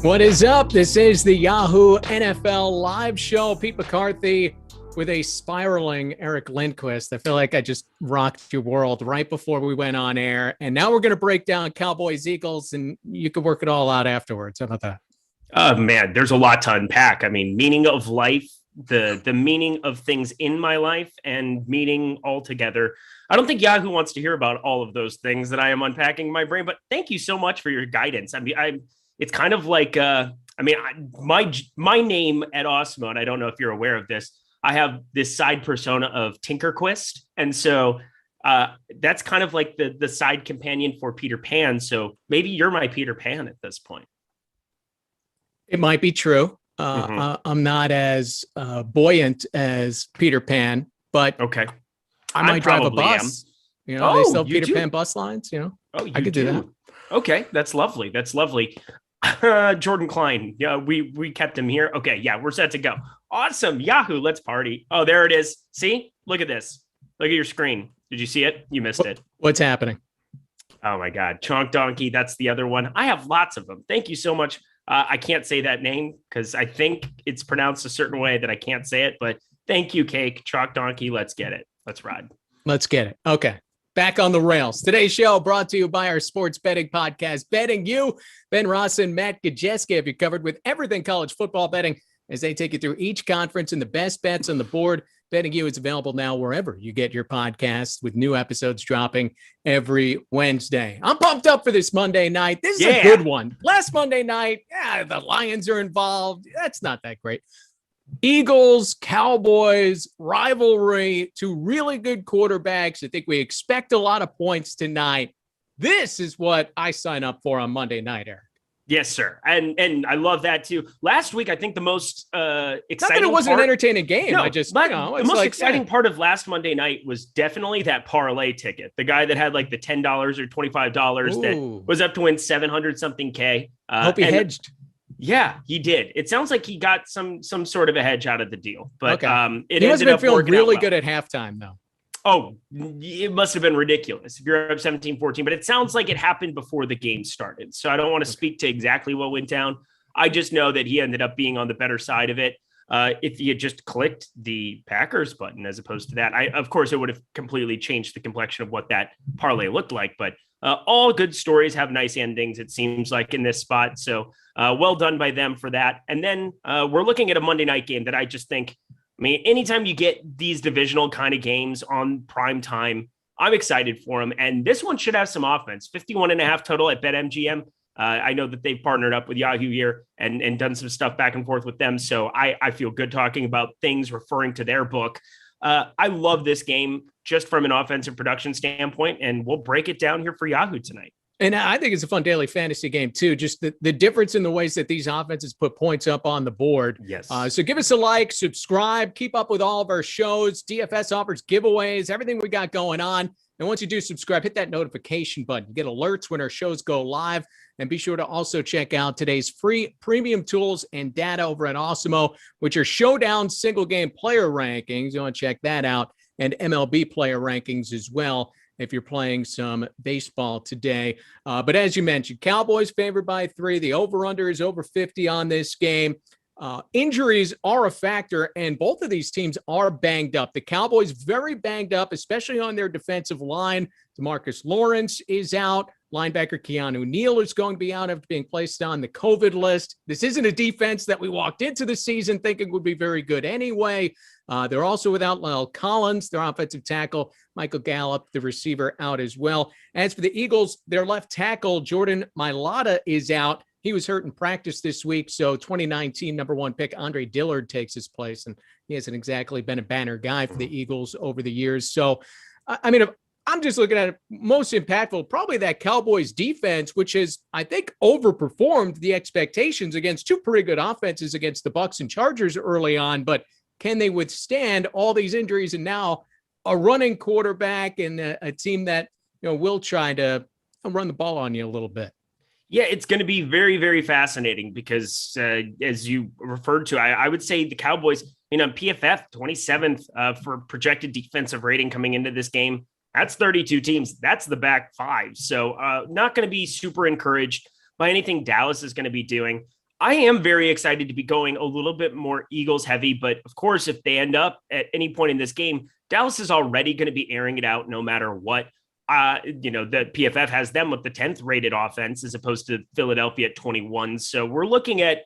What is up? This is the Yahoo NFL live show. Pete McCarthy with a spiraling Eric Lindquist. I feel like I just rocked your world right before we went on air. And now we're going to break down Cowboys Eagles, and you can work it all out afterwards. How about that? Man, there's a lot to unpack. I mean, meaning of life, the meaning of things in my life, and meaning altogether. I don't think Yahoo wants to hear about all of those things that I am unpacking in my brain, but thank you so much for your guidance. I mean, it's kind of like, my name at Awesemo, and I don't know if you're aware of this, I have this side persona of Tinkerquist. And so that's kind of like the side companion for Peter Pan. So maybe you're my Peter Pan at this point. It might be true. I'm not as buoyant as Peter Pan, but okay, I might drive a bus. Am. You know, they sell Peter Pan bus lines. You know, I could do that. Okay, that's lovely. That's lovely. Jordan Klein. Yeah, we kept him here. Okay, yeah, we're set to go. Awesome. Yahoo, let's party. Oh, there it is. See? Look at this. Look at your screen. Did you see it? You missed it. What's happening? Oh my God. Chonk Donkey. That's the other one. I have lots of them. Thank you so much. I can't say that name because I think it's pronounced a certain way that I can't say it, but thank you, Cake. Chonk Donkey. Let's get it. Let's ride. Let's get it. Okay. Back on the rails. Today's show brought to you by our sports betting podcast, Betting You. Ben Ross and Matt Gajeski have you covered with everything college football betting as they take you through each conference and the best bets on the board. Betting You is available now wherever you get your podcasts, with new episodes dropping every Wednesday. I'm pumped up for this Monday night. This is a good one. Last Monday night, the Lions are involved. That's not that great. Eagles, Cowboys, rivalry, two really good quarterbacks. I think we expect a lot of points tonight. This is what I sign up for on Monday night, Eric. Yes, sir. And I love that too. Last week, I think the most exciting Not that it wasn't an entertaining game. No, the most exciting part of last Monday night was definitely that parlay ticket. The guy that had like the $10 or $25 that was up to win 700 something K. Hope he hedged. Yeah, he did. It sounds like he got some sort of a hedge out of the deal, but he must have been feeling really good at halftime, though. Oh, it must have been ridiculous if you're up 17-14, but it sounds like it happened before the game started. So I don't want to speak to exactly what went down. I just know that he ended up being on the better side of it. If he had just clicked the Packers button as opposed to that, of course, it would have completely changed the complexion of what that parlay looked like. But all good stories have nice endings, it seems like, in this spot. So well done by them for that. And then we're looking at a Monday night game that I just think, I mean, anytime you get these divisional kind of games on prime time, I'm excited for them. And this one should have some offense. 51.5 total at BetMGM. I know that they've partnered up with Yahoo here and done some stuff back and forth with them. So I feel good talking about things referring to their book. I love this game just from an offensive production standpoint, and we'll break it down here for Yahoo tonight. And I think it's a fun daily fantasy game, too. Just the difference in the ways that these offenses put points up on the board. Yes. So give us a like, subscribe, keep up with all of our shows. DFS offers giveaways, everything we got going on. And once you do subscribe, hit that notification button. Get alerts when our shows go live. And be sure to also check out today's free premium tools and data over at Awesemo, which are Showdown single game player rankings. You want to check that out. And MLB player rankings as well, if you're playing some baseball today. But as you mentioned, Cowboys favored by 3. The over-under is over 50 on this game. Injuries are a factor, and both of these teams are banged up. The Cowboys very banged up, especially on their defensive line. DeMarcus Lawrence is out. Linebacker Keanu Neal is going to be out after being placed on the COVID list. This isn't a defense that we walked into the season thinking would be very good anyway. They're also without Lyle Collins, their offensive tackle. Michael Gallup, the receiver, out as well. As for the Eagles, their left tackle, Jordan Mailata, is out. He was hurt in practice this week, so 2019 number 1 pick Andre Dillard takes his place, and he hasn't exactly been a banner guy for the Eagles over the years. So, I mean, I'm just looking at it, most impactful, probably that Cowboys defense, which has, I think, overperformed the expectations against two pretty good offenses against the Bucs and Chargers early on. But can they withstand all these injuries and now a running quarterback and a team that, will try to run the ball on you a little bit? Yeah, it's going to be very, very fascinating because as you referred to, I would say the Cowboys, on PFF, 27th for projected defensive rating coming into this game. That's 32 teams. That's the back 5. So not going to be super encouraged by anything Dallas is going to be doing. I am very excited to be going a little bit more Eagles heavy, but of course, if they end up at any point in this game, Dallas is already going to be airing it out no matter what. The PFF has them with the 10th rated offense as opposed to Philadelphia at 21. So we're looking at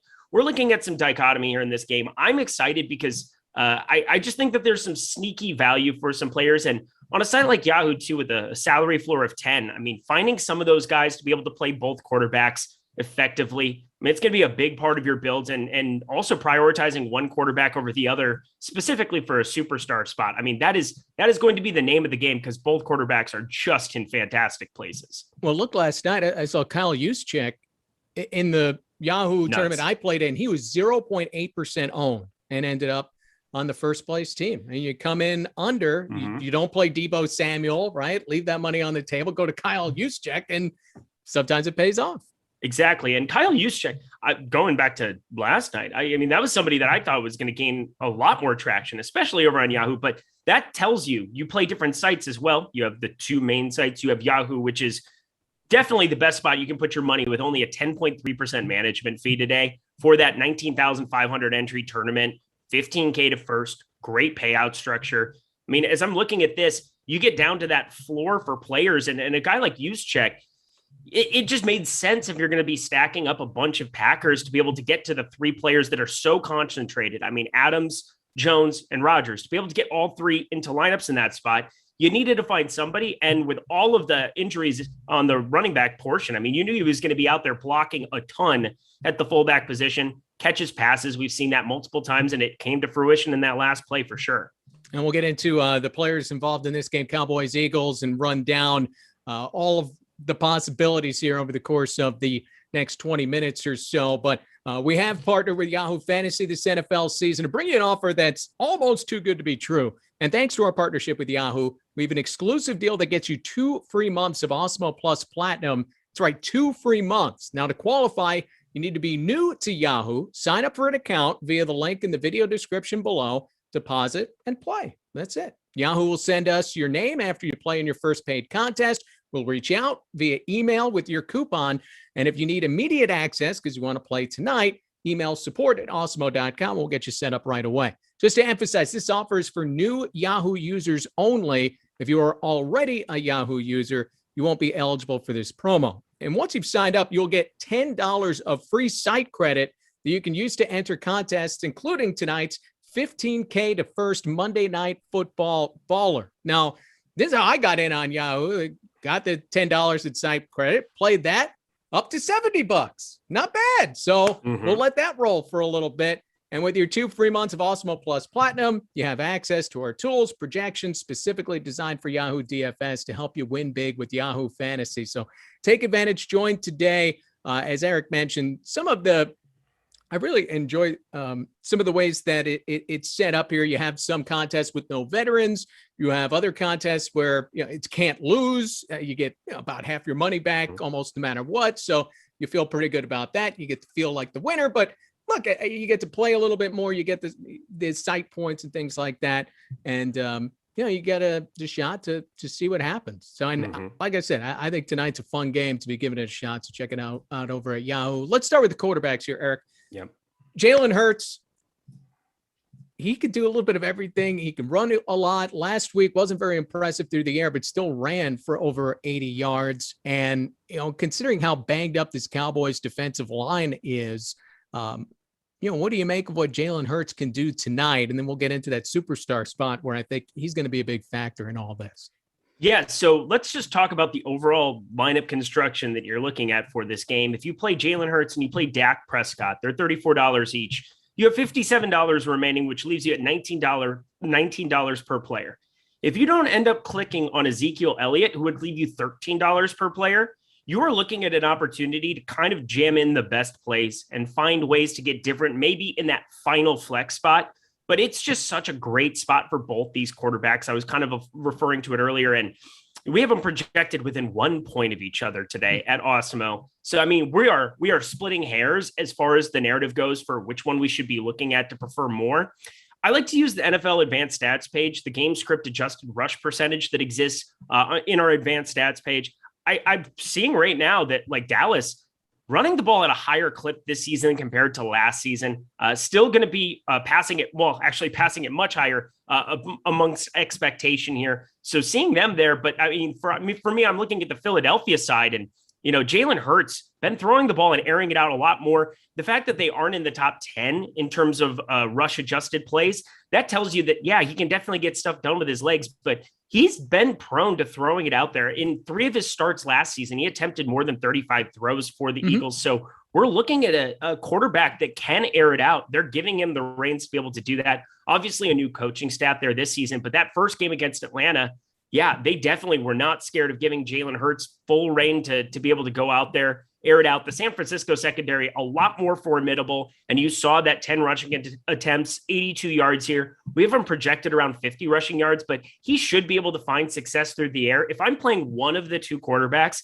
some dichotomy here in this game. I'm excited because I just think that there's some sneaky value for some players. And on a site like Yahoo too, with a salary floor of 10, I mean, finding some of those guys to be able to play both quarterbacks effectively, I mean, it's going to be a big part of your builds, and also prioritizing one quarterback over the other, specifically for a superstar spot. I mean, that is going to be the name of the game because both quarterbacks are just in fantastic places. Well, look, last night I saw Kyle Juszczyk in the Yahoo tournament I played in. He was 0.8% owned and ended up on the first place team. And you come in under, you don't play Deebo Samuel, right? Leave that money on the table, go to Kyle Juszczyk, and sometimes it pays off. Exactly. And Kyle Juszczyk, going back to last night, I mean, that was somebody that I thought was going to gain a lot more traction, especially over on Yahoo. But that tells you play different sites as well. You have the two main sites. You have Yahoo, which is definitely the best spot you can put your money with, only a 10.3% management fee today for that 19,500 entry tournament, 15K to first, great payout structure. I mean, as I'm looking at this, you get down to that floor for players, and a guy like Juszczyk, it just made sense if you're going to be stacking up a bunch of Packers to be able to get to the three players that are so concentrated. I mean, Adams, Jones, and Rodgers, to be able to get all three into lineups in that spot, you needed to find somebody. And with all of the injuries on the running back portion, I mean, you knew he was going to be out there blocking a ton at the fullback position, catches passes. We've seen that multiple times, and it came to fruition in that last play for sure. And we'll get into the players involved in this game, Cowboys, Eagles, and run down all of the possibilities here over the course of the next 20 minutes or so. But we have partnered with Yahoo Fantasy this NFL season to bring you an offer that's almost too good to be true. And thanks to our partnership with Yahoo, we have an exclusive deal that gets you 2 free months of Awesemo Plus Platinum. That's right, 2 free months. Now, to qualify, you need to be new to Yahoo, sign up for an account via the link in the video description below, deposit, and play. That's it. Yahoo will send us your name after you play in your first paid contest. We'll reach out via email with your coupon. And if you need immediate access because you want to play tonight, email support@awesemo.com. We'll get you set up right away. Just to emphasize, this offer is for new Yahoo users only. If you are already a Yahoo user, you won't be eligible for this promo. And once you've signed up, you'll get $10 of free site credit that you can use to enter contests, including tonight's 15K to first Monday Night Football Baller. Now, this is how I got in on Yahoo. Got the $10 in site credit, played that up to $70. Not bad. So we'll let that roll for a little bit. And with your 2 free months of Awesemo Plus Platinum, you have access to our tools, projections specifically designed for Yahoo DFS to help you win big with Yahoo Fantasy. So take advantage. Join today. As Eric mentioned, I really enjoy some of the ways that it's set up here. You have some contests with no veterans. You have other contests where it's can't lose. You get about half your money back almost no matter what. So you feel pretty good about that. You get to feel like the winner. But look, you get to play a little bit more. You get the site points and things like that. And you get the shot to see what happens. So, like I said, I think tonight's a fun game to be giving it a shot. So check it out over at Yahoo. Let's start with the quarterbacks here, Eric. Yep. Jalen Hurts, he could do a little bit of everything. He can run a lot. Last week wasn't very impressive through the air, but still ran for over 80 yards. And, considering how banged up this Cowboys defensive line is, what do you make of what Jalen Hurts can do tonight? And then we'll get into that superstar spot where I think he's going to be a big factor in all this. Yeah, so let's just talk about the overall lineup construction that you're looking at for this game. If you play Jalen Hurts and you play Dak Prescott, they're $34 each. You have $57 remaining, which leaves you at $19 per player. If you don't end up clicking on Ezekiel Elliott, who would leave you $13 per player, you are looking at an opportunity to kind of jam in the best plays and find ways to get different, maybe in that final flex spot. But it's just such a great spot for both these quarterbacks. I was kind of referring to it earlier, and we have them projected within 1 point of each other today at Awesemo. So, I mean, we are splitting hairs as far as the narrative goes for which one we should be looking at to prefer more. I like to use the NFL Advanced Stats page, the game script adjusted rush percentage that exists in our Advanced Stats page. I'm seeing right now that like Dallas, running the ball at a higher clip this season compared to last season. Still going to be passing it much higher amongst expectation here. So seeing them there, but I mean, for me, I'm looking at the Philadelphia side, and Jalen Hurts been throwing the ball and airing it out a lot more. The fact that they aren't in the top 10 in terms of rush adjusted plays, that tells you that, yeah, he can definitely get stuff done with his legs, but he's been prone to throwing it out there. In 3 of his starts last season, he attempted more than 35 throws for the Eagles. So we're looking at a quarterback that can air it out. They're giving him the reins to be able to do that. Obviously a new coaching staff there this season, but that first game against Atlanta, yeah, they definitely were not scared of giving Jalen Hurts full reign to be able to go out there, air it out. The San Francisco secondary, a lot more formidable. And you saw that 10 rushing attempts, 82 yards here. We have him projected around 50 rushing yards, but he should be able to find success through the air. If I'm playing one of the two quarterbacks,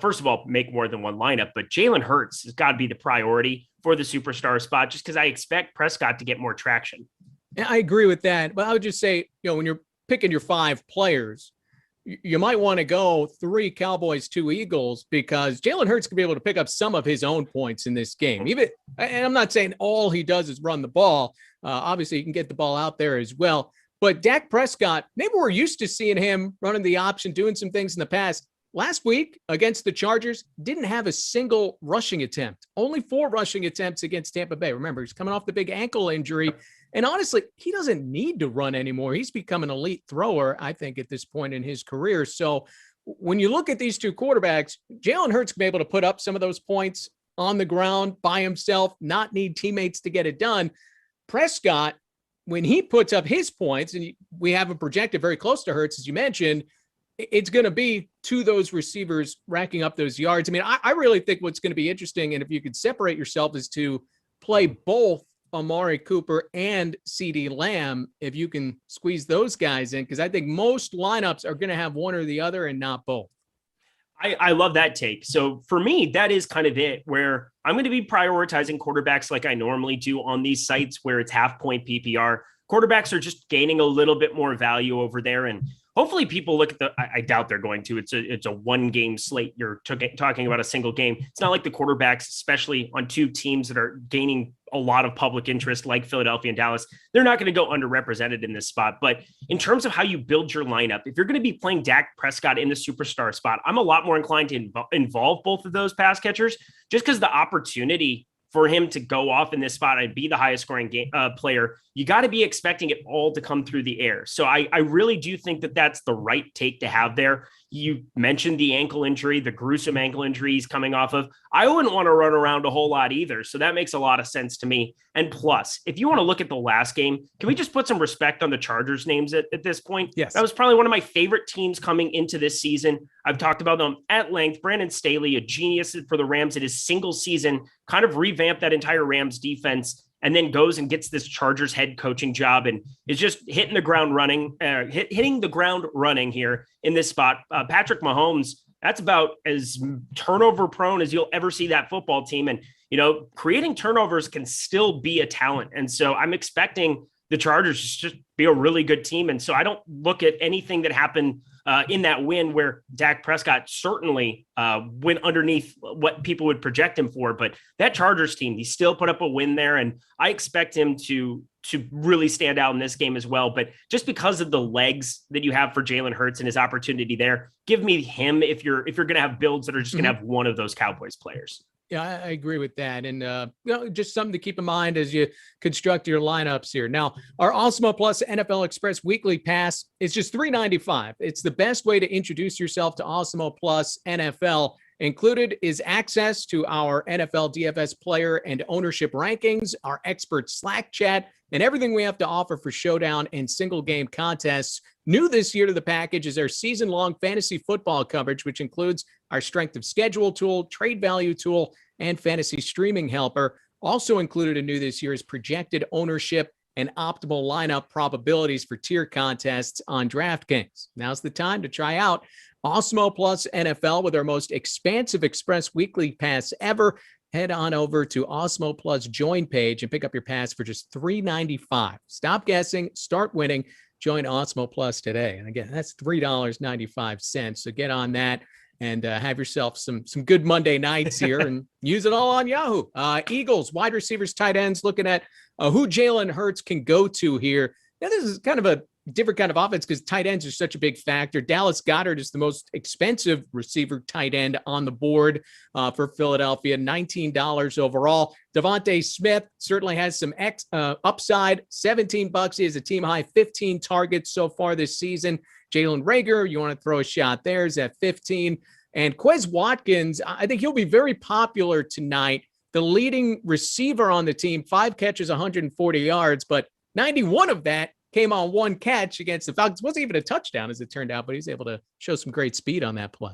first of all, make more than one lineup, but Jalen Hurts has got to be the priority for the superstar spot, just because I expect Prescott to get more traction. I agree with that. But I would just say, when you're picking your 5 players, you might want to go 3 Cowboys, 2 Eagles, because Jalen Hurts could be able to pick up some of his own points in this game. And I'm not saying all he does is run the ball. Obviously, he can get the ball out there as well. But Dak Prescott, maybe we're used to seeing him running the option, doing some things in the past. Last week against the Chargers, didn't have a single rushing attempt. Only 4 rushing attempts against Tampa Bay. Remember, he's coming off the big ankle injury. And honestly, he doesn't need to run anymore. He's become an elite thrower, I think, at this point in his career. So when you look at these two quarterbacks, Jalen Hurts can be able to put up some of those points on the ground by himself, not need teammates to get it done. Prescott, when he puts up his points, and we have him projected very close to Hurts, as you mentioned, it's going to be to those receivers racking up those yards. I mean, I really think what's going to be interesting, and if you could separate yourself, is to play both Amari Cooper and CeeDee Lamb, if you can squeeze those guys in, because I think most lineups are going to have one or the other and not both. I love that take. So for me, that is kind of it, where I'm going to be prioritizing quarterbacks like I normally do on these sites where it's half-point PPR. Quarterbacks are just gaining a little bit more value over there, and hopefully people look at I doubt they're going to. It's a 1-game slate. You're talking about a single game. It's not like the quarterbacks, especially on 2 teams that are gaining a lot of public interest like Philadelphia and Dallas, they're not going to go underrepresented in this spot. But in terms of how you build your lineup, if you're going to be playing Dak Prescott in the superstar spot, I'm a lot more inclined to involve both of those pass catchers, just because the opportunity for him to go off in this spot and be the highest scoring player, you got to be expecting it all to come through the air. So I really do think that that's the right take to have there. You mentioned the ankle injury, the gruesome ankle injury he's coming off of. I wouldn't want to run around a whole lot either. So that makes a lot of sense to me. And plus, if you want to look at the last game, can we just put some respect on the Chargers names at this point? Yes. That was probably one of my favorite teams coming into this season. I've talked about them at length. Brandon Staley, a genius for the Rams in his single season, kind of revamped that entire Rams defense, and then goes and gets this Chargers head coaching job and is just hitting the ground running, hitting the ground running here in this spot. Patrick Mahomes, that's about as turnover prone as you'll ever see that football team. And, creating turnovers can still be a talent. And so I'm expecting the Chargers to just be a really good team. And so I don't look at anything that happened in that win where Dak Prescott certainly went underneath what people would project him for. But that Chargers team, he still put up a win there. And I expect him to really stand out in this game as well. But just because of the legs that you have for Jalen Hurts and his opportunity there, give me him if you're going to have builds that are just going to have one of those Cowboys players. Yeah, I agree with that. And, just something to keep in mind as you construct your lineups here. Now, our Awesemo Plus NFL Express weekly pass is just $3.95. It's the best way to introduce yourself to Awesemo Plus NFL. Included is access to our NFL DFS player and ownership rankings, our expert Slack chat, and everything we have to offer for showdown and single game contests. New this year to the package is our season-long fantasy football coverage, which includes our strength of schedule tool, trade value tool, and fantasy streaming helper. Also included in new this year is projected ownership and optimal lineup probabilities for tier contests on DraftKings. Now's the time to try out Awesemo Plus NFL with our most expansive Express weekly pass ever. Head on over to Awesemo Plus join page and pick up your pass for just $3.95. Stop guessing, start winning. Join Awesemo Plus today. And again, that's $3.95. So get on that and have yourself some good Monday nights here and use it all on Yahoo. Eagles, wide receivers, tight ends, looking at who Jalen Hurts can go to here. Now, this is kind of a different kind of offense because tight ends are such a big factor. Dallas Goedert is the most expensive receiver tight end on the board for Philadelphia, $19 overall. Devonta Smith certainly has some upside, $17. He has a team high 15 targets so far this season. Jalen Reagor, you want to throw a shot there, is at 15. And Quez Watkins, I think he'll be very popular tonight. The leading receiver on the team, 5 catches, 140 yards, but 91 of that came on 1 catch against the Falcons. Wasn't even a touchdown, as it turned out, but he's able to show some great speed on that play.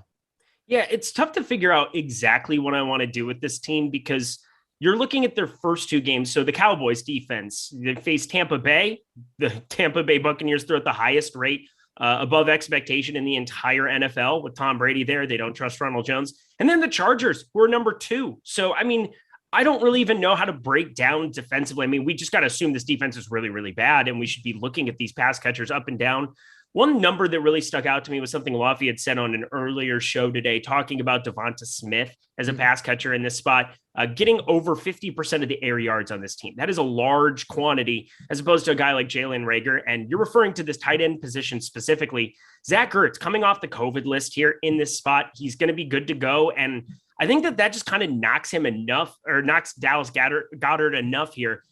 Yeah, it's tough to figure out exactly what I want to do with this team because you're looking at their first 2 games. So the Cowboys defense, they faced Tampa Bay. The Tampa Bay Buccaneers threw at the highest rate above expectation in the entire NFL with Tom Brady there. They don't trust Ronald Jones. And then the Chargers were number 2. So, I mean, I don't really even know how to break down defensively. I mean, we just got to assume this defense is really, really bad, and we should be looking at these pass catchers up and down. One number that really stuck out to me was something Laffy had said on an earlier show today, talking about Devonta Smith as a pass catcher in this spot, getting over 50% of the air yards on this team. That is a large quantity as opposed to a guy like Jalen Reagor. And you're referring to this tight end position specifically. Zach Gertz coming off the COVID list here in this spot. He's going to be good to go. And I think that just kind of knocks him enough, or knocks Dallas Goedert enough here.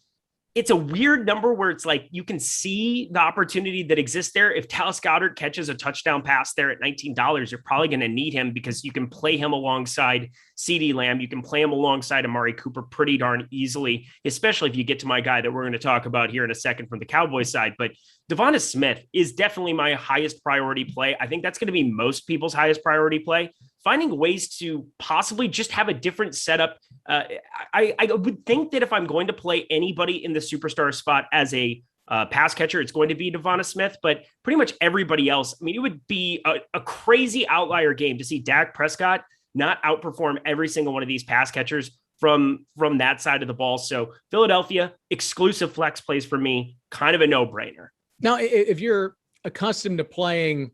It's a weird number where it's like you can see the opportunity that exists there. If Dallas Goedert catches a touchdown pass there at $19, you're probably going to need him because you can play him alongside CeeDee Lamb. You can play him alongside Amari Cooper pretty darn easily, especially if you get to my guy that we're going to talk about here in a second from the Cowboys side. But Devonta Smith is definitely my highest priority play. I think that's going to be most people's highest priority play. Finding ways to possibly just have a different setup. I would think that if I'm going to play anybody in the superstar spot as a pass catcher, it's going to be Devonta Smith, but pretty much everybody else. I mean, it would be a crazy outlier game to see Dak Prescott not outperform every single one of these pass catchers from that side of the ball. So Philadelphia, exclusive flex plays for me, kind of a no-brainer. Now, if you're accustomed to playing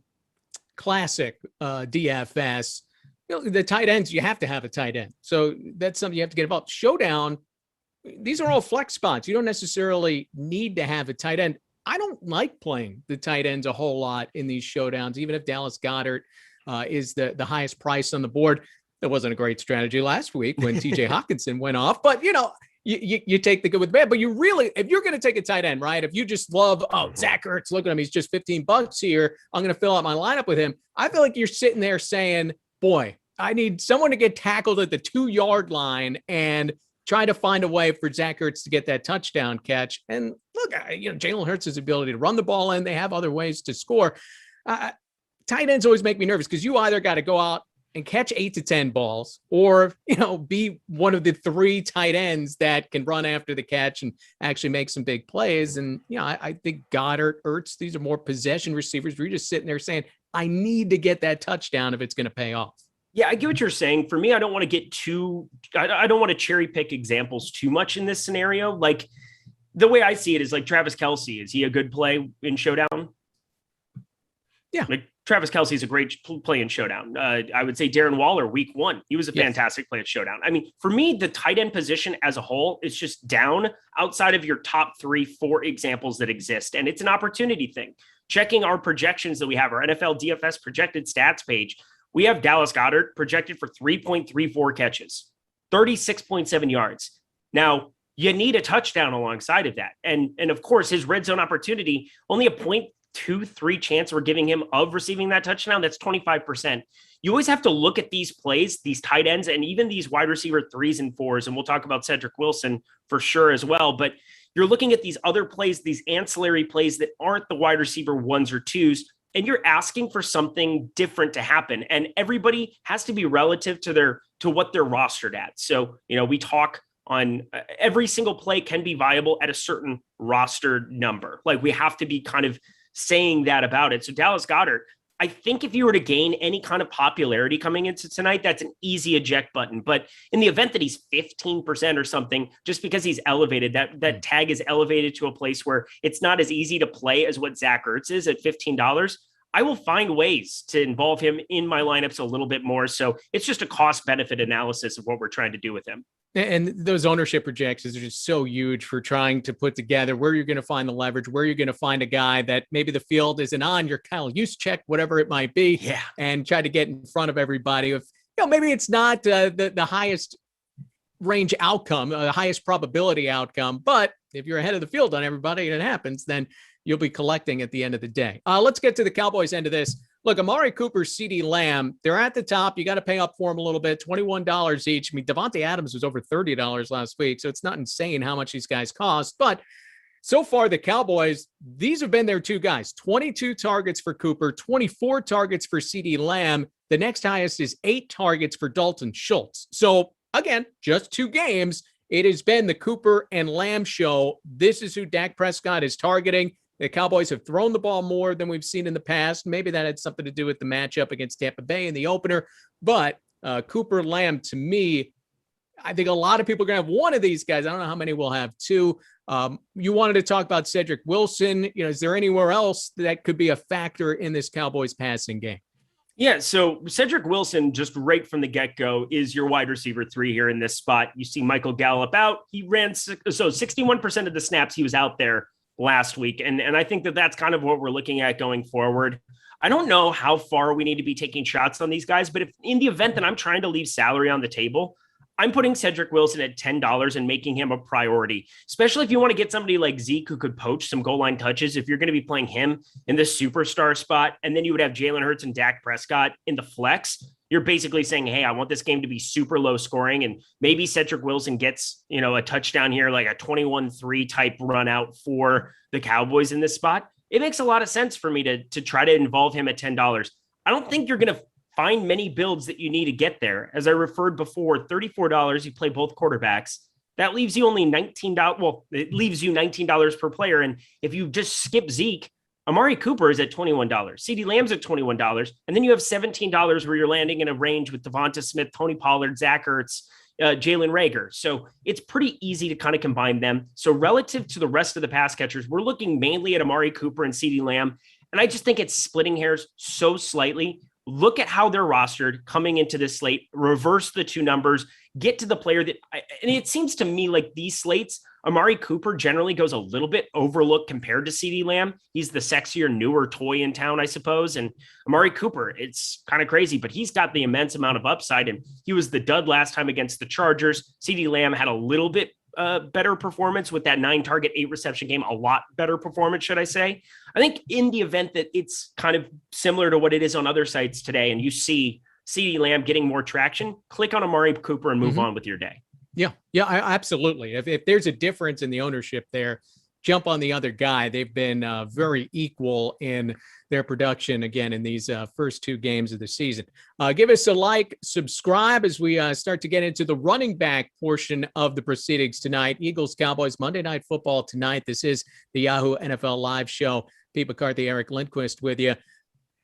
classic DFS, the tight ends, you have to have a tight end. So that's something you have to get involved. Showdown, these are all flex spots. You don't necessarily need to have a tight end. I don't like playing the tight ends a whole lot in these showdowns, even if Dallas Goedert is the highest price on the board. That wasn't a great strategy last week when TJ Hawkinson went off. But, you take the good with the bad. But you really, if you're going to take a tight end, right, if you just love, Zach Ertz, look at him, he's just $15 here, I'm going to fill out my lineup with him. I feel like you're sitting there saying, boy, I need someone to get tackled at the 2-yard line and try to find a way for Zach Ertz to get that touchdown catch. And look, Jalen Hurts' ability to run the ball, and they have other ways to score. Tight ends always make me nervous because you either got to go out and catch 8 to 10 balls or, be one of the 3 tight ends that can run after the catch and actually make some big plays. And, I think Goddard, Ertz, these are more possession receivers where you're just sitting there saying, I need to get that touchdown if it's going to pay off. Yeah, I get what you're saying. For me, I don't want to I don't want to cherry pick examples too much in this scenario. Like the way I see it is like Travis Kelce. Is he a good play in showdown? Yeah. Like Travis Kelce is a great play in showdown. I would say Darren Waller week 1, he was a fantastic play at showdown. I mean, for me, the tight end position as a whole is just down outside of your top 3-4 examples that exist. And it's an opportunity thing. Checking our projections that we have, our NFL DFS projected stats page, we have Dallas Goedert projected for 3.34 catches, 36.7 yards. Now, you need a touchdown alongside of that. And of course, his red zone opportunity, only a 0.23 chance we're giving him of receiving that touchdown. That's 25%. You always have to look at these plays, these tight ends, and even these wide receiver 3s and 4s. And we'll talk about Cedric Wilson for sure as well. But you're looking at these other plays, these ancillary plays that aren't the wide receiver 1s or 2s. And you're asking for something different to happen. And everybody has to be relative to what they're rostered at. So, we talk on every single play can be viable at a certain rostered number. Like we have to be kind of saying that about it. So Dallas Goedert, I think if you were to gain any kind of popularity coming into tonight, that's an easy eject button. But in the event that he's 15% or something, just because he's elevated, that tag is elevated to a place where it's not as easy to play as what Zach Ertz is at $15. I will find ways to involve him in my lineups a little bit more. So it's just a cost benefit analysis of what we're trying to do with him. And those ownership projections are just so huge for trying to put together where you're going to find the leverage, where you're going to find a guy that maybe the field isn't on, your Kyle Juszczyk, whatever it might be, and try to get in front of everybody. If maybe it's not the highest range outcome, the highest probability outcome, but if you're ahead of the field on everybody and it happens, then you'll be collecting at the end of the day. Let's get to the Cowboys end of this. Look, Amari Cooper, CeeDee Lamb, they're at the top. You got to pay up for them a little bit, $21 each. I mean, Devonta Adams was over $30 last week, so it's not insane how much these guys cost. But so far, the Cowboys, these have been their two guys. 22 targets for Cooper, 24 targets for CeeDee Lamb. The next highest is 8 targets for Dalton Schultz. So, again, just 2 games. It has been the Cooper and Lamb show. This is who Dak Prescott is targeting. The Cowboys have thrown the ball more than we've seen in the past. Maybe that had something to do with the matchup against Tampa Bay in the opener. But Cooper, Lamb, to me, I think a lot of people are going to have one of these guys. I don't know how many we'll have 2. You wanted to talk about Cedric Wilson. Is there anywhere else that could be a factor in this Cowboys passing game? Yeah, so Cedric Wilson, just right from the get-go, is your wide receiver 3 here in this spot. You see Michael Gallup out. He ran, so 61% of the snaps he was out there last week. And I think that that's kind of what we're looking at going forward. I don't know how far we need to be taking shots on these guys, but if in the event that I'm trying to leave salary on the table, I'm putting Cedric Wilson at $10 and making him a priority, especially if you want to get somebody like Zeke who could poach some goal line touches. If you're going to be playing him in the superstar spot, and then you would have Jalen Hurts and Dak Prescott in the flex, you're basically saying, hey, I want this game to be super low scoring. And maybe Cedric Wilson gets, a touchdown here, like a 21-3 type run out for the Cowboys in this spot. It makes a lot of sense for me to try to involve him at $10. I don't think you're going to find many builds that you need to get there. As I referred before, $34, you play both quarterbacks. That leaves you only $19. Well, it leaves you $19 per player. And if you just skip Zeke, Amari Cooper is at $21. CeeDee Lamb's at $21. And then you have $17 where you're landing in a range with Devonta Smith, Tony Pollard, Zach Ertz, Jalen Reagor. So it's pretty easy to kind of combine them. So relative to the rest of the pass catchers, we're looking mainly at Amari Cooper and CeeDee Lamb. And I just think it's splitting hairs so slightly. Look at how they're rostered coming into this slate, reverse the 2 numbers, get to the player and it seems to me like these slates, Amari Cooper generally goes a little bit overlooked compared to CeeDee Lamb. He's the sexier, newer toy in town, I suppose. And Amari Cooper, it's kind of crazy, but he's got the immense amount of upside. And he was the dud last time against the Chargers. CeeDee Lamb had a little bit better performance with that 9 target, 8 reception game, a lot better performance, should I say. I think in the event that it's kind of similar to what it is on other sites today, and you see CeeDee Lamb getting more traction, click on Amari Cooper and move on with your day. Yeah, absolutely. If there's a difference in the ownership there, jump on the other guy. They've been very equal in their production, again, in these first 2 games of the season. Give us a like, subscribe as we start to get into the running back portion of the proceedings tonight. Eagles, Cowboys, Monday Night Football tonight. This is the Yahoo NFL Live Show. Pete McCarthy, Eric Lindquist with you.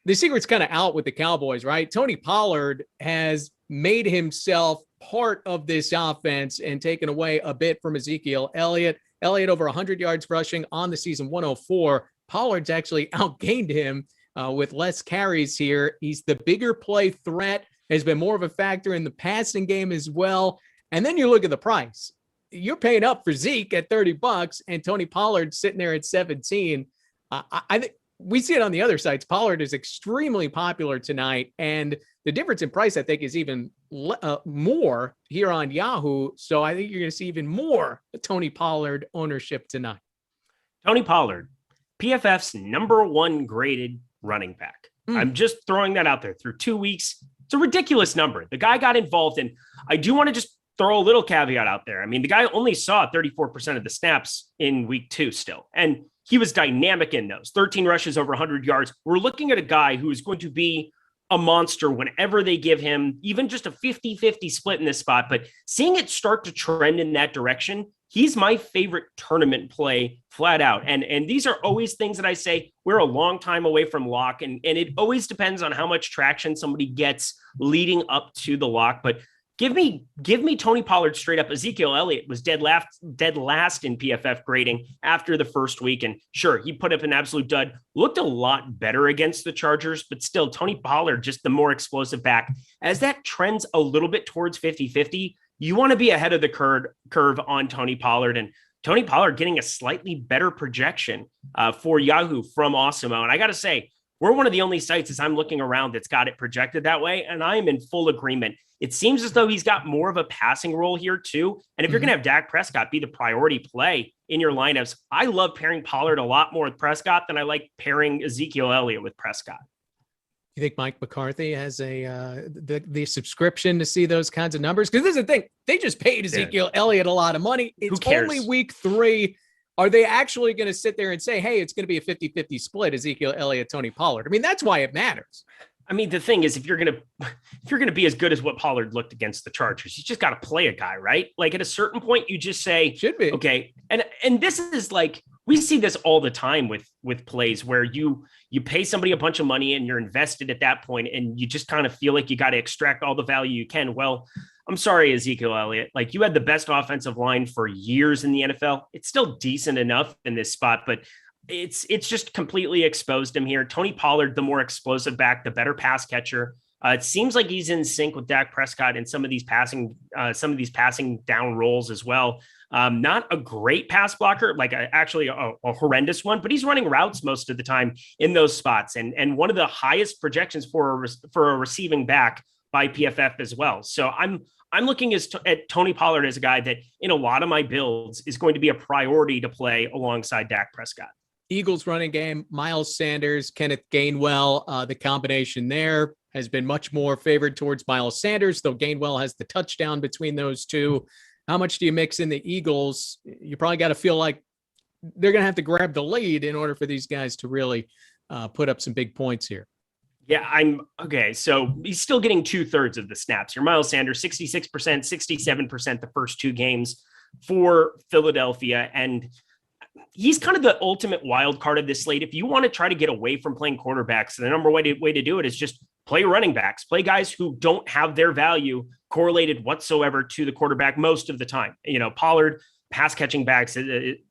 The secret's kind of out with the Cowboys, right? Tony Pollard has made himself part of this offense and taken away a bit from Ezekiel Elliott. Elliott over 100 yards rushing on the season, 104. Pollard's actually outgained him with less carries here. He's the bigger play threat, has been more of a factor in the passing game as well. And then you look at the price. You're paying up for Zeke at $30 and Tony Pollard sitting there at 17. I think we see it on the other sides. Pollard is extremely popular tonight, and the difference in price, I think, is even more here on Yahoo. So I think you're going to see even more Tony Pollard ownership tonight. Tony Pollard, PFF's #1 graded running back. I'm just throwing that out there through 2 weeks. It's a ridiculous number. The guy got involved in. I do want to just throw a little caveat out there. I mean, the guy only saw 34% of the snaps in week 2 still, and he was dynamic in those 13 rushes over 100 yards. We're looking at a guy who is going to be a monster whenever they give him even just a 50-50 split in this spot. But seeing it start to trend in that direction, he's my favorite tournament play flat out. And these are always things that I say, we're a long time away from lock. And it always depends on how much traction somebody gets leading up to the lock. But Give me Tony Pollard straight up. Ezekiel Elliott was dead last in PFF grading after the first week. And sure, he put up an absolute dud, looked a lot better against the Chargers, but still Tony Pollard, just the more explosive back. As that trends a little bit towards 50-50, you want to be ahead of the curve on Tony Pollard, and Tony Pollard getting a slightly better projection for Yahoo from Awesemo. And I got to say, we're one of the only sites as I'm looking around that's got it projected that way. And I am in full agreement. It seems as though he's got more of a passing role here too. And if you're going to have Dak Prescott be the priority play in your lineups, I love pairing Pollard a lot more with Prescott than I like pairing Ezekiel Elliott with Prescott. You think Mike McCarthy has the subscription to see those kinds of numbers? Because this is the thing. They just paid Ezekiel Elliott a lot of money. It's only week 3. Are they actually going to sit there and say, hey, it's going to be a 50-50 split, Ezekiel Elliott, Tony Pollard? I mean, that's why it matters. I mean, the thing is, if you're going to be as good as what Pollard looked against the Chargers, you just got to play a guy, right? Like at a certain point, you just say, should be okay. And this is like, we see this all the time with plays where you pay somebody a bunch of money and you're invested at that point, and you just kind of feel like you got to extract all the value you can. Well, I'm sorry, Ezekiel Elliott. Like, you had the best offensive line for years in the NFL. It's still decent enough in this spot, but it's just completely exposed him here. Tony Pollard, the more explosive back, the better pass catcher. It seems like he's in sync with Dak Prescott in some of these passing down roles as well. Not a great pass blocker, like actually a horrendous one, but he's running routes most of the time in those spots, and one of the highest projections for a receiving back by PFF as well. So I'm looking at Tony Pollard as a guy that in a lot of my builds is going to be a priority to play alongside Dak Prescott. Eagles running game, Miles Sanders, Kenneth Gainwell, the combination there has been much more favored towards Miles Sanders, though Gainwell has the touchdown between those two. How much do you mix in the Eagles? You probably got to feel like they're going to have to grab the lead in order for these guys to really put up some big points here. Yeah, okay. So he's still getting 2/3 of the snaps. Your Miles Sanders, 66%, 67% the first 2 games for Philadelphia. And he's kind of the ultimate wild card of this slate. If you want to try to get away from playing quarterbacks, the number one way to do it is just play running backs, play guys who don't have their value correlated whatsoever to the quarterback most of the time. You know, Pollard, pass catching backs,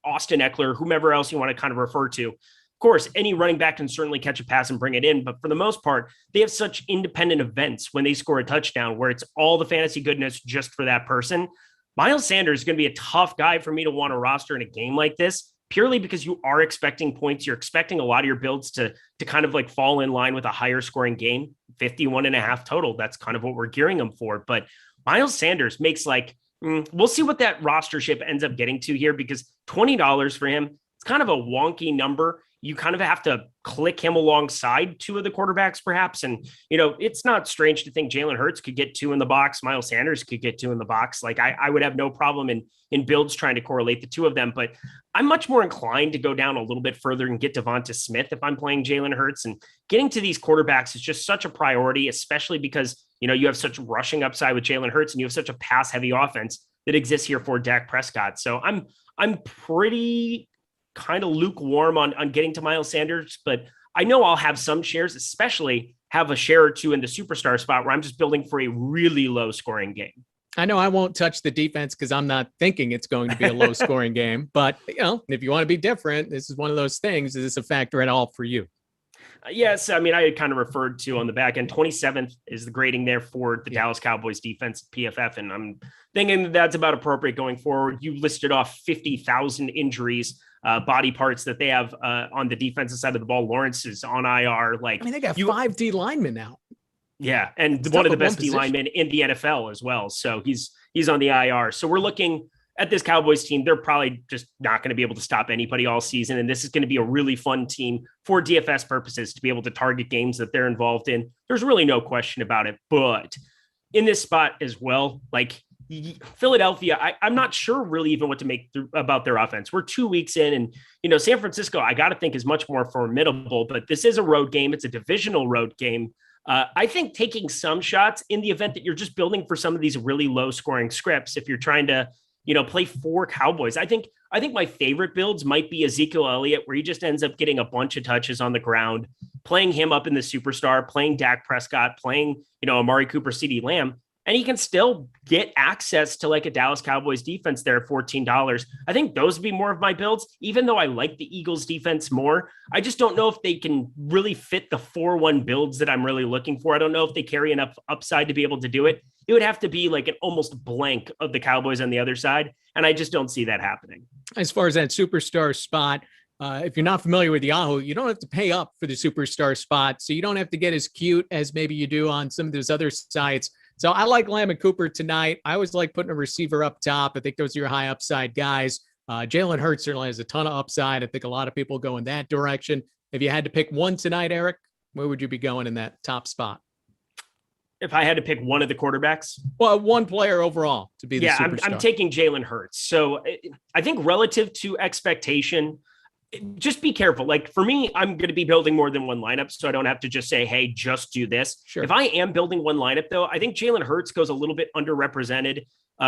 Austin Eckler, whomever else you want to kind of refer to. Of course, any running back can certainly catch a pass and bring it in, but for the most part, they have such independent events when they score a touchdown where it's all the fantasy goodness just for that person. Miles Sanders is going to be a tough guy for me to want to roster in a game like this, purely because you are expecting points. You're expecting a lot of your builds to kind of like fall in line with a higher scoring game, 51.5 total. That's kind of what we're gearing them for. But Miles Sanders makes we'll see what that rostership ends up getting to here, because $20 for him, it's kind of a wonky number. You kind of have to click him alongside 2 of the quarterbacks, perhaps. And, you know, it's not strange to think Jalen Hurts could get 2 in the box. Miles Sanders could get 2 in the box. Like, I would have no problem in builds trying to correlate the 2 of them, but I'm much more inclined to go down a little bit further and get Devonta Smith if I'm playing Jalen Hurts. And getting to these quarterbacks is just such a priority, especially because, you know, you have such rushing upside with Jalen Hurts and you have such a pass heavy offense that exists here for Dak Prescott. So I'm pretty kind of lukewarm on getting to Miles Sanders, but I know I'll have some shares, especially have a share or 2 in the superstar spot where I'm just building for a really low scoring game. I know I won't touch the defense because I'm not thinking it's going to be a low scoring game, but you know, if you want to be different, this is one of those things. Is this a factor at all for you? Yes. I mean, I had kind of referred to on the back end, 27th is the grading there for the Dallas Cowboys defense PFF. And I'm thinking that's about appropriate going forward. You listed off 50,000 injuries, body parts that they have on the defensive side of the ball. Lawrence is on IR. Like, I mean, they got 5 D linemen now. Yeah. And one of the best D linemen in the NFL as well. So he's on the IR. So we're looking at this Cowboys team. They're probably just not going to be able to stop anybody all season. And this is going to be a really fun team for DFS purposes to be able to target games that they're involved in. There's really no question about it. But in this spot as well, like Philadelphia, I'm not sure really even what to make about their offense. We're 2 weeks in, and, you know, San Francisco, I got to think is much more formidable, but this is a road game. It's a divisional road game. I think taking some shots in the event that you're just building for some of these really low scoring scripts, if you're trying to, you know, play 4 Cowboys. I think my favorite builds might be Ezekiel Elliott, where he just ends up getting a bunch of touches on the ground, playing him up in the superstar, playing Dak Prescott, playing, you know, Amari Cooper, CeeDee Lamb. and he can still get access to like a Dallas Cowboys defense there at $14. I think those would be more of my builds, even though I like the Eagles defense more. I just don't know if they can really fit the 4-1 builds that I'm really looking for. I don't know if they carry enough upside to be able to do it. It would have to be like an almost blank of the Cowboys on the other side. And I just don't see that happening. As far as that superstar spot, if you're not familiar with Yahoo, you don't have to pay up for the superstar spot. So you don't have to get as cute as maybe you do on some of those other sites. So I like Lamb and Cooper tonight. I always like putting a receiver up top. I think those are your high upside guys. Jalen Hurts certainly has a ton of upside. I think a lot of people go in that direction. If you had to pick one tonight, Eric, where would you be going in that top spot? If I had to pick one of the quarterbacks? Well, one player overall to be the superstar. I'm taking Jalen Hurts. So I think relative to expectation, just be careful. Like for me, I'm going to be building more than one lineup, so I don't have to just say, hey, just do this. Sure. If I am building one lineup, though, I think Jalen Hurts goes a little bit underrepresented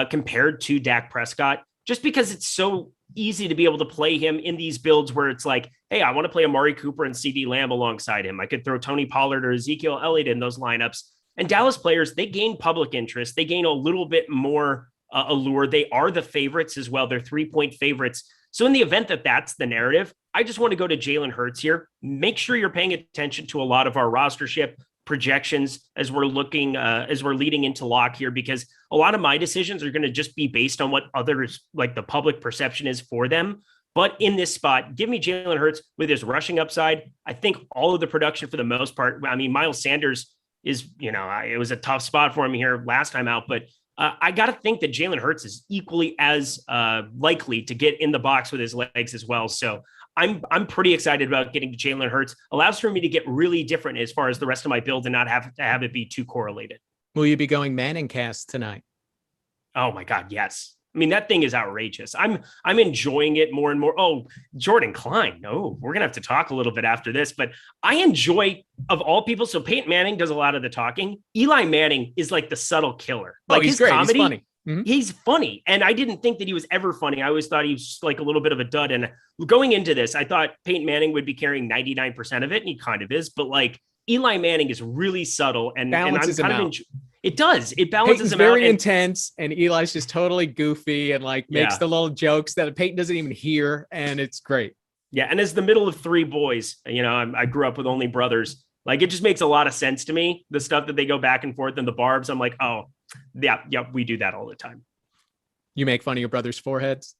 compared to Dak Prescott, just because it's so easy to be able to play him in these builds where it's like, hey, I want to play Amari Cooper and CeeDee Lamb alongside him. I could throw Tony Pollard or Ezekiel Elliott in those lineups. And Dallas players, they gain public interest. They gain a little bit more allure. They are the favorites as well. They're 3-point favorites. So in the event that that's the narrative, I just want to go to Jalen Hurts here. Make sure you're paying attention to a lot of our rostership projections as we're looking, as we're leading into lock here, because a lot of my decisions are going to just be based on what others, like the public perception is for them. But in this spot, give me Jalen Hurts with his rushing upside. I think all of the production for the most part, I mean, Miles Sanders is, it was a tough spot for him here last time out, but I got to think that Jalen Hurts is equally as likely to get in the box with his legs as well. So I'm pretty excited about getting to Jalen Hurts. Allows for me to get really different as far as the rest of my build and not have to have it be too correlated. Will you be going Manning cast tonight? Oh my God, yes. I mean, that thing is outrageous. I'm enjoying it more and more. Oh, Jordan Klein. No, we're going to have to talk a little bit after this, but I enjoy, of all people. So Peyton Manning does a lot of the talking. Eli Manning is like the subtle killer. Like he's his great. comedy, he's funny. Mm-hmm. He's funny. And I didn't think that he was ever funny. I always thought he was like a little bit of a dud. And going into this, I thought Peyton Manning would be carrying 99% of it. And he kind of is, but like Eli Manning is really subtle and I'm kind of it does. It balances him out. Very intense, and Eli's just totally goofy and like makes the little jokes that Peyton doesn't even hear, and it's great. Yeah, and as the middle of three boys, I grew up with only brothers. Like it just makes a lot of sense to me. The stuff that they go back and forth and the barbs, I'm like, oh, yeah, we do that all the time. You make fun of your brother's foreheads?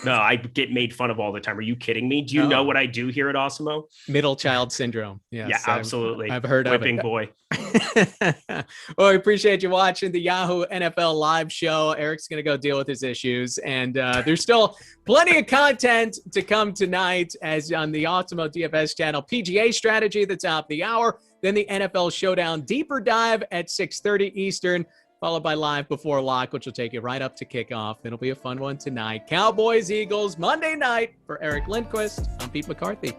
No, I get made fun of all the time. Are you kidding me? Do you know what I do here at Awesemo? Middle child syndrome. Yes, yeah, absolutely. I've heard of it. Whipping boy. Well, we appreciate you watching the Yahoo NFL live show. Eric's going to go deal with his issues. And there's still plenty of content to come tonight as on the Awesemo DFS channel. PGA strategy at the top of the hour. Then the NFL Showdown deeper dive at 6:30 Eastern. Followed by Live Before Lock, which will take you right up to kickoff. It'll be a fun one tonight. Cowboys, Eagles, Monday night. For Eric Lindquist, I'm Pete McCarthy.